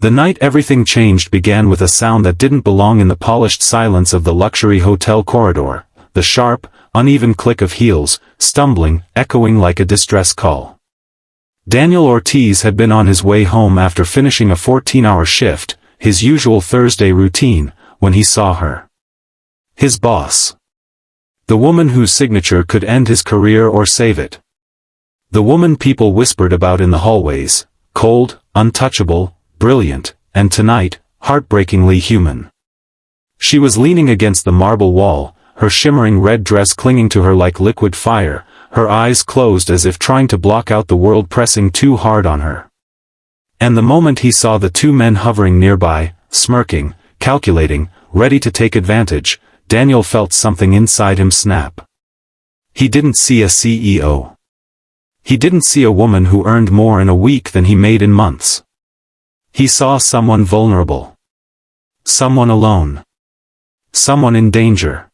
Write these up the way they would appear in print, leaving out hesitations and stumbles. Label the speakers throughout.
Speaker 1: The night everything changed began with a sound that didn't belong in the polished silence of the luxury hotel corridor, the sharp, uneven click of heels, stumbling, echoing like a distress call. Daniel Ortiz had been on his way home after finishing a 14-hour shift, his usual Thursday routine, when he saw her. His boss. The woman whose signature could end his career or save it. The woman people whispered about in the hallways, cold, untouchable, brilliant, and tonight, heartbreakingly human. She was leaning against the marble wall, her shimmering red dress clinging to her like liquid fire, her eyes closed as if trying to block out the world pressing too hard on her. And the moment he saw the two men hovering nearby, smirking, calculating, ready to take advantage, Daniel felt something inside him snap. He didn't see a CEO. He didn't see a woman who earned more in a week than he made in months. He saw someone vulnerable. Someone alone. Someone in danger.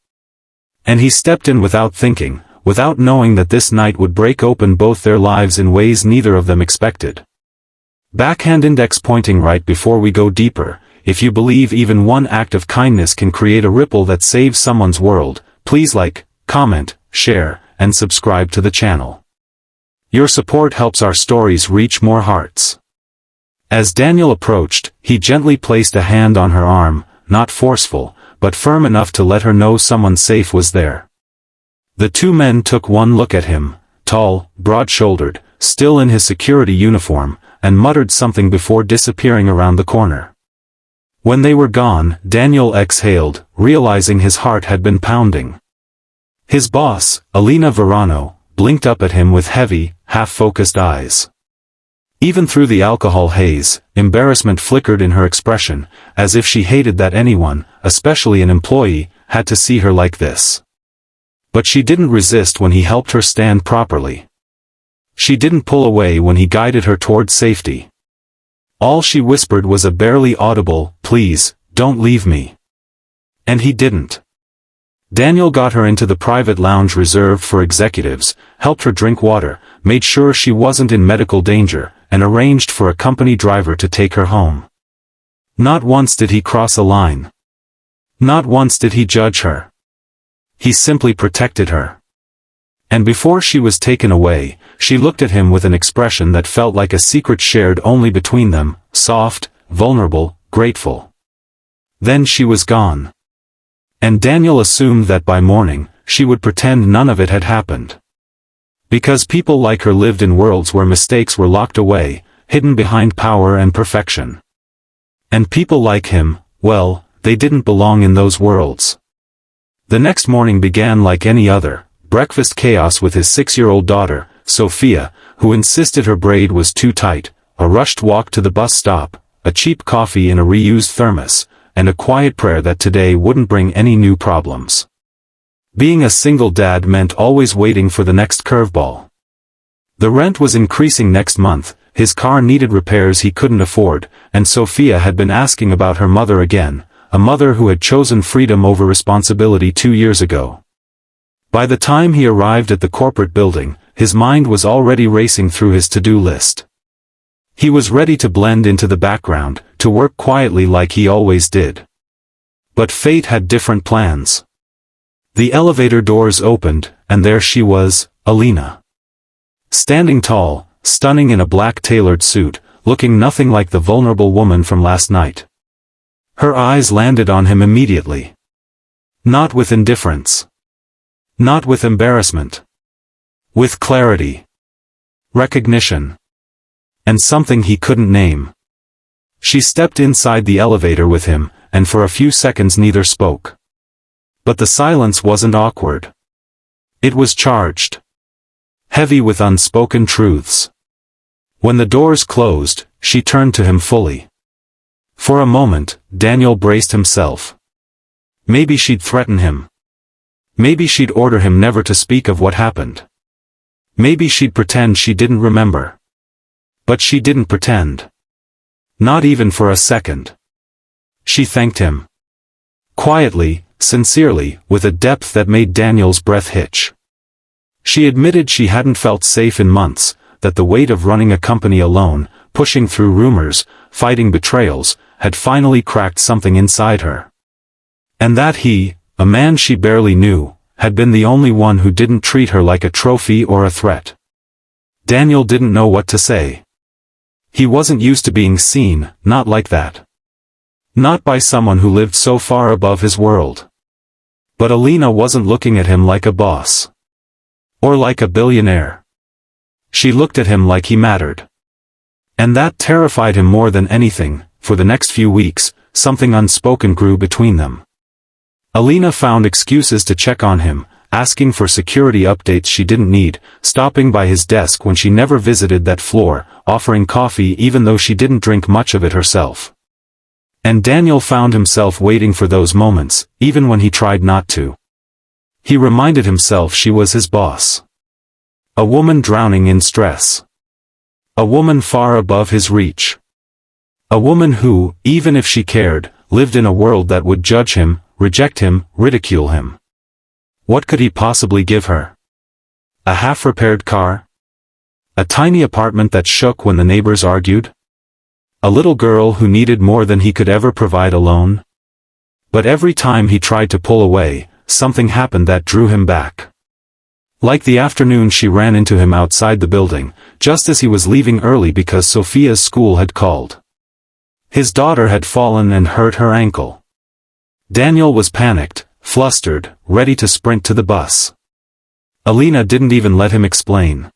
Speaker 1: And he stepped in without thinking, without knowing that this night would break open both their lives in ways neither of them expected. Backhand index pointing right before we go deeper, if you believe even one act of kindness can create a ripple that saves someone's world, please like, comment, share, and subscribe to the channel. Your support helps our stories reach more hearts. As Daniel approached, he gently placed a hand on her arm, not forceful, but firm enough to let her know someone safe was there. The two men took one look at him, tall, broad-shouldered, still in his security uniform, and muttered something before disappearing around the corner. When they were gone, Daniel exhaled, realizing his heart had been pounding. His boss, Alina Verano, blinked up at him with heavy, half-focused eyes. Even through the alcohol haze, embarrassment flickered in her expression, as if she hated that anyone, especially an employee, had to see her like this. But she didn't resist when he helped her stand properly. She didn't pull away when he guided her toward safety. All she whispered was a barely audible, "Please, don't leave me." And he didn't. Daniel got her into the private lounge reserved for executives, helped her drink water, made sure she wasn't in medical danger, and arranged for a company driver to take her home. Not once did he cross a line. Not once did he judge her. He simply protected her. And before she was taken away, she looked at him with an expression that felt like a secret shared only between them, soft, vulnerable, grateful. Then she was gone. And Daniel assumed that by morning, she would pretend none of it had happened. Because people like her lived in worlds where mistakes were locked away, hidden behind power and perfection. And people like him, well, they didn't belong in those worlds. The next morning began like any other, breakfast chaos with his 6-year-old daughter, Sophia, who insisted her braid was too tight, a rushed walk to the bus stop, a cheap coffee in a reused thermos, and a quiet prayer that today wouldn't bring any new problems. Being a single dad meant always waiting for the next curveball. The rent was increasing next month, his car needed repairs he couldn't afford, and Sophia had been asking about her mother again, a mother who had chosen freedom over responsibility 2 years ago. By the time he arrived at the corporate building, his mind was already racing through his to-do list. He was ready to blend into the background, to work quietly like he always did. But fate had different plans. The elevator doors opened, and there she was, Alina. Standing tall, stunning in a black tailored suit, looking nothing like the vulnerable woman from last night. Her eyes landed on him immediately. Not with indifference. Not with embarrassment. With clarity. Recognition. And something he couldn't name. She stepped inside the elevator with him, and for a few seconds neither spoke. But the silence wasn't awkward. It was charged. Heavy with unspoken truths. When the doors closed, she turned to him fully. For a moment, Daniel braced himself. Maybe she'd threaten him. Maybe she'd order him never to speak of what happened. Maybe she'd pretend she didn't remember. But she didn't pretend. Not even for a second. She thanked him. Quietly, sincerely, with a depth that made Daniel's breath hitch. She admitted she hadn't felt safe in months, that the weight of running a company alone, pushing through rumors, fighting betrayals, had finally cracked something inside her. And that he, a man she barely knew, had been the only one who didn't treat her like a trophy or a threat. Daniel didn't know what to say. He wasn't used to being seen, not like that. Not by someone who lived so far above his world. But Alina wasn't looking at him like a boss. Or like a billionaire. She looked at him like he mattered. And that terrified him more than anything. For the next few weeks, something unspoken grew between them. Alina found excuses to check on him, asking for security updates she didn't need, stopping by his desk when she never visited that floor, offering coffee even though she didn't drink much of it herself. And Daniel found himself waiting for those moments, even when he tried not to. He reminded himself she was his boss. A woman drowning in stress. A woman far above his reach. A woman who, even if she cared, lived in a world that would judge him, reject him, ridicule him. What could he possibly give her? A half-repaired car? A tiny apartment that shook when the neighbors argued? A little girl who needed more than he could ever provide alone? But every time he tried to pull away, something happened that drew him back. Like the afternoon she ran into him outside the building, just as he was leaving early because Sophia's school had called. His daughter had fallen and hurt her ankle. Daniel was panicked, flustered, ready to sprint to the bus. Alina didn't even let him explain.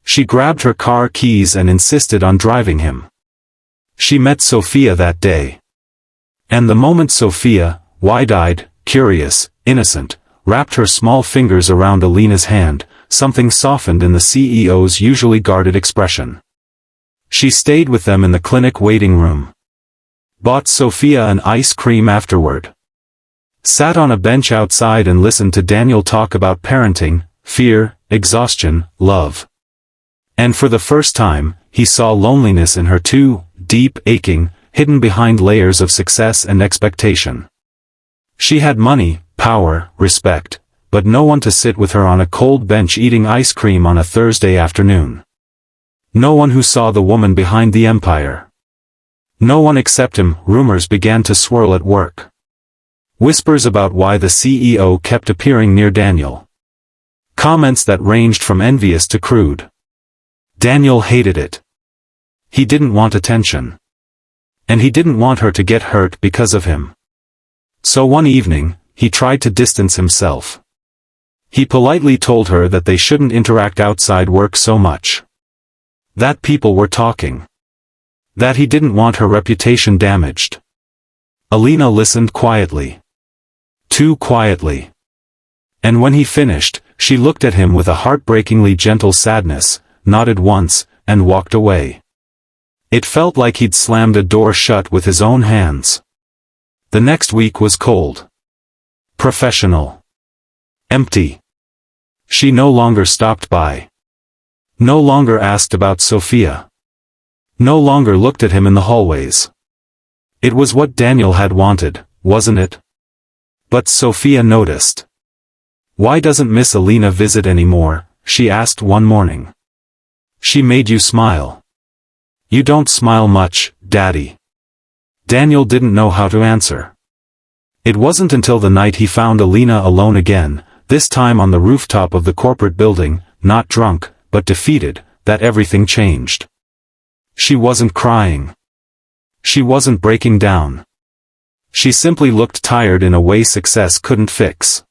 Speaker 1: She grabbed her car keys and insisted on driving him. She met Sophia that day. And the moment Sophia, wide-eyed, curious, innocent, wrapped her small fingers around Alina's hand, something softened in the CEO's usually guarded expression. She stayed with them in the clinic waiting room. Bought Sophia an ice cream afterward. Sat on a bench outside and listened to Daniel talk about parenting, fear, exhaustion, love. And for the first time, he saw loneliness in her too, deep, aching, hidden behind layers of success and expectation. She had money, power, respect, but no one to sit with her on a cold bench eating ice cream on a Thursday afternoon. No one who saw the woman behind the empire. No one except him. Rumors began to swirl at work. Whispers about why the CEO kept appearing near Daniel. Comments that ranged from envious to crude. Daniel hated it. He didn't want attention. And he didn't want her to get hurt because of him. So one evening, he tried to distance himself. He politely told her that they shouldn't interact outside work so much. That people were talking. That he didn't want her reputation damaged. Alina listened quietly. Too quietly. And when he finished, she looked at him with a heartbreakingly gentle sadness, nodded once, and walked away. It felt like he'd slammed a door shut with his own hands. The next week was cold. Professional. Empty. She no longer stopped by. No longer asked about Sophia. No longer looked at him in the hallways. It was what Daniel had wanted, wasn't it? But Sophia noticed. Why doesn't Miss Alina visit anymore? She asked one morning. She made you smile. You don't smile much, Daddy. Daniel didn't know how to answer. It wasn't until the night he found Alina alone again, this time on the rooftop of the corporate building, not drunk, but defeated, that everything changed. She wasn't crying. She wasn't breaking down. She simply looked tired in a way success couldn't fix.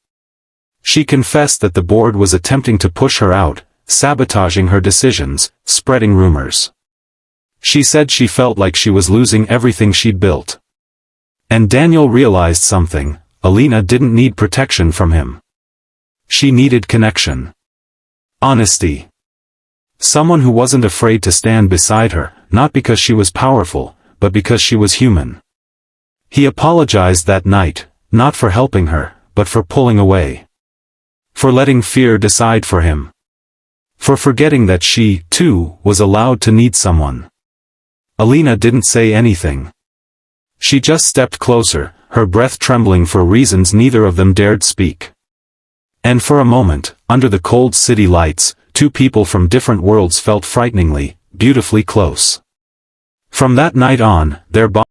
Speaker 1: She confessed that the board was attempting to push her out, sabotaging her decisions, spreading rumors. She said she felt like she was losing everything she'd built. And Daniel realized something. Alina didn't need protection from him. She needed connection. Honesty. Someone who wasn't afraid to stand beside her, not because she was powerful, but because she was human. He apologized that night, not for helping her, but for pulling away. For letting fear decide for him. For forgetting that she, too, was allowed to need someone. Alina didn't say anything. She just stepped closer, her breath trembling for reasons neither of them dared speak. And for a moment, under the cold city lights, two people from different worlds felt frighteningly, beautifully close. From that night on, their bond